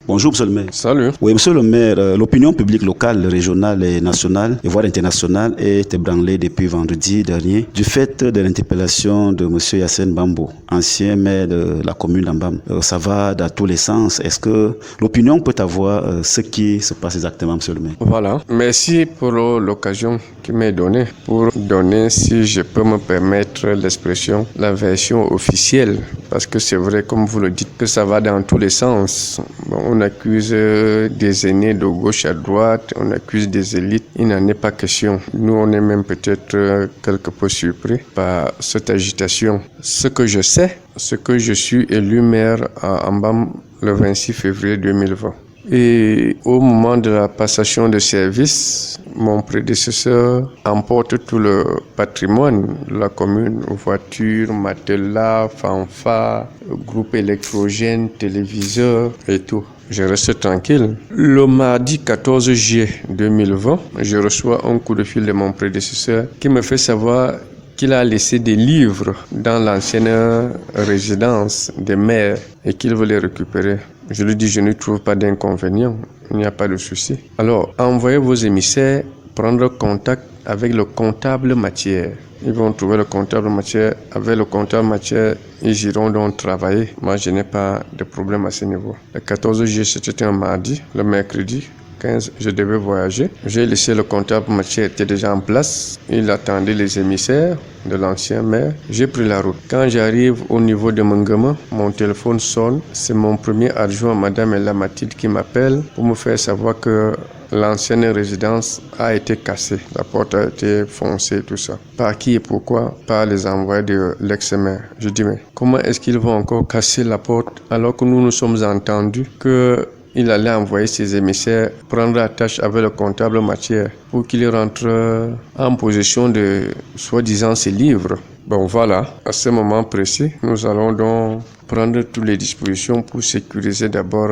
Bonjour, monsieur le maire. Salut. Oui, monsieur le maire, l'opinion publique locale, régionale et nationale, et voire internationale, est ébranlée depuis vendredi dernier du fait de l'interpellation de monsieur Yassine Bambo, ancien maire de la commune d'Ambam. Ça va dans tous les sens. Est-ce que l'opinion peut avoir ce qui se passe exactement, monsieur le maire? Voilà. Merci pour l'occasion qui m'est donnée pour donner, si je peux me permettre l'expression, la version officielle. Parce que c'est vrai, comme vous le dites, que ça va dans tous les sens. On accuse des aînés de gauche à droite, on accuse des élites. Il n'en est pas question. Nous, on est même peut-être quelque peu surpris par cette agitation. Ce que je sais, c'est que je suis élu maire à Ambam le 26 février 2020. Et au moment de la passation de service, mon prédécesseur emporte tout le patrimoine de la commune, voitures, matelas, fanfares, groupe électrogène, téléviseur et tout. Je reste tranquille. Le mardi 14 juillet 2020, je reçois un coup de fil de mon prédécesseur qui me fait savoir qu'il a laissé des livres dans l'ancienne résidence des maires et qu'il veut les récupérer. Je lui dis, je ne trouve pas d'inconvénient, il n'y a pas de souci. Alors, envoyez vos émissaires prendre contact avec le comptable matière. Ils vont trouver le comptable matière. Avec le comptable matière, ils iront donc travailler. Moi, je n'ai pas de problème à ce niveau. Le 14 juillet, c'était un mardi. Le mercredi 15, je devais voyager. J'ai laissé le comptable matière était déjà en place. Il attendait les émissaires de l'ancien maire. J'ai pris la route. Quand j'arrive au niveau de Mangama, mon téléphone sonne. C'est mon premier adjoint, Madame Ella Mathilde, qui m'appelle pour me faire savoir que l'ancienne résidence a été cassée. La porte a été foncée, tout ça. Par qui et pourquoi? Par les envoyés de l'ex-maire. Je dis, mais comment est-ce qu'ils vont encore casser la porte alors que nous nous sommes entendus que il allait envoyer ses émissaires prendre attache avec le comptable matière pour qu'il rentre en possession de, soi-disant, ses livres. Bon voilà, à ce moment précis, nous allons donc prendre toutes les dispositions pour sécuriser d'abord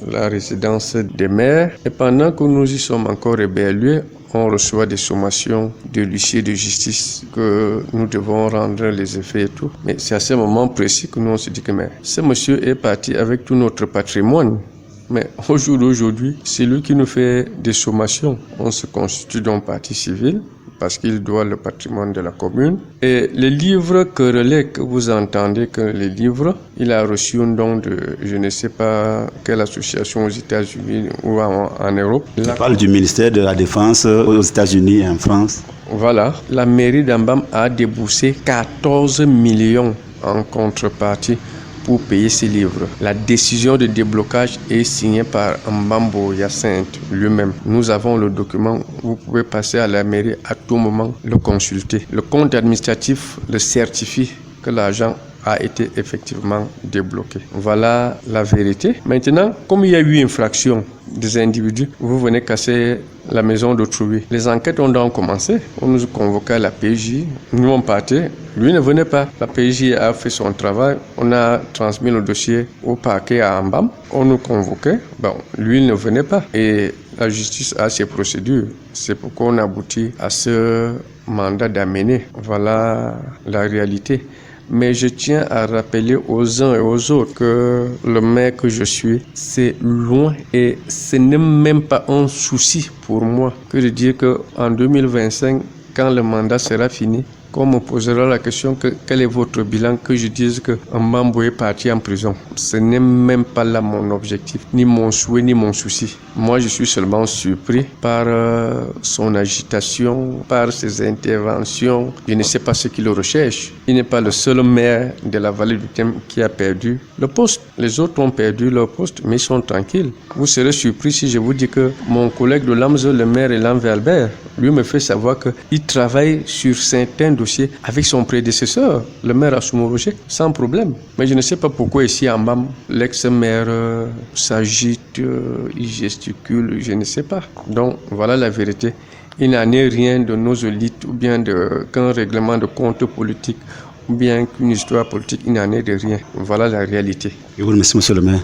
la résidence des maires. Et pendant que nous y sommes encore éberlués, on reçoit des sommations de l'huissier de justice que nous devons rendre les effets et tout. Mais c'est à ce moment précis que nous on se dit que mais, ce monsieur est parti avec tout notre patrimoine. Mais au jour d'aujourd'hui, c'est lui qui nous fait des sommations. On se constitue donc partie civile parce qu'il doit le patrimoine de la commune. Et les livres querellés que vous entendez, que les livres, il a reçu un don de je ne sais pas quelle association aux États-Unis ou en Europe. Je parle du ministère de la Défense aux États-Unis et en France. Voilà, la mairie d'Ambam a déboursé 14 millions en contrepartie pour payer ces livres. La décision de déblocage est signée par Mbambo Hyacinthe lui-même. Nous avons le document, vous pouvez passer à la mairie à tout moment, le consulter. Le compte administratif le certifie que l'argent a été effectivement débloqué. Voilà la vérité. Maintenant, comme il y a eu infraction des individus, vous venez casser la maison d'autrui. Les enquêtes ont donc commencé. On nous convoquait à la PJ. Nous on partait. Lui ne venait pas. La PJ a fait son travail. On a transmis le dossier au parquet à Ambam. On nous convoquait. Bon, lui ne venait pas. Et la justice a ses procédures. C'est pourquoi on aboutit à ce mandat d'amener. Voilà la réalité. Mais je tiens à rappeler aux uns et aux autres que le maire que je suis, c'est loin et ce n'est même pas un souci pour moi que de dire qu'en 2025, quand le mandat sera fini, qu'on me posera la question que quel est votre bilan, que je dise que Mbambo est parti en prison. Ce n'est même pas là mon objectif, ni mon souhait, ni mon souci. Moi, je suis seulement surpris par son agitation, par ses interventions. Je ne sais pas ce qu'il recherche. Il n'est pas le seul maire de la vallée du Thème qui a perdu le poste. Les autres ont perdu leur poste, mais ils sont tranquilles. Vous serez surpris si je vous dis que mon collègue de Lamzo, le maire Elan Albert, lui me fait savoir qu'il travaille sur certains dossiers avec son prédécesseur, le maire Assoumou Roger, sans problème. Mais je ne sais pas pourquoi ici en Mbam, l'ex-maire s'agite, il gesticule, je ne sais pas. Donc voilà la vérité. Il n'en est rien de nos élites ou bien qu'un règlement de compte politique ou bien qu'une histoire politique, il n'en est de rien. Voilà la réalité. Je vous remercie, monsieur le maire.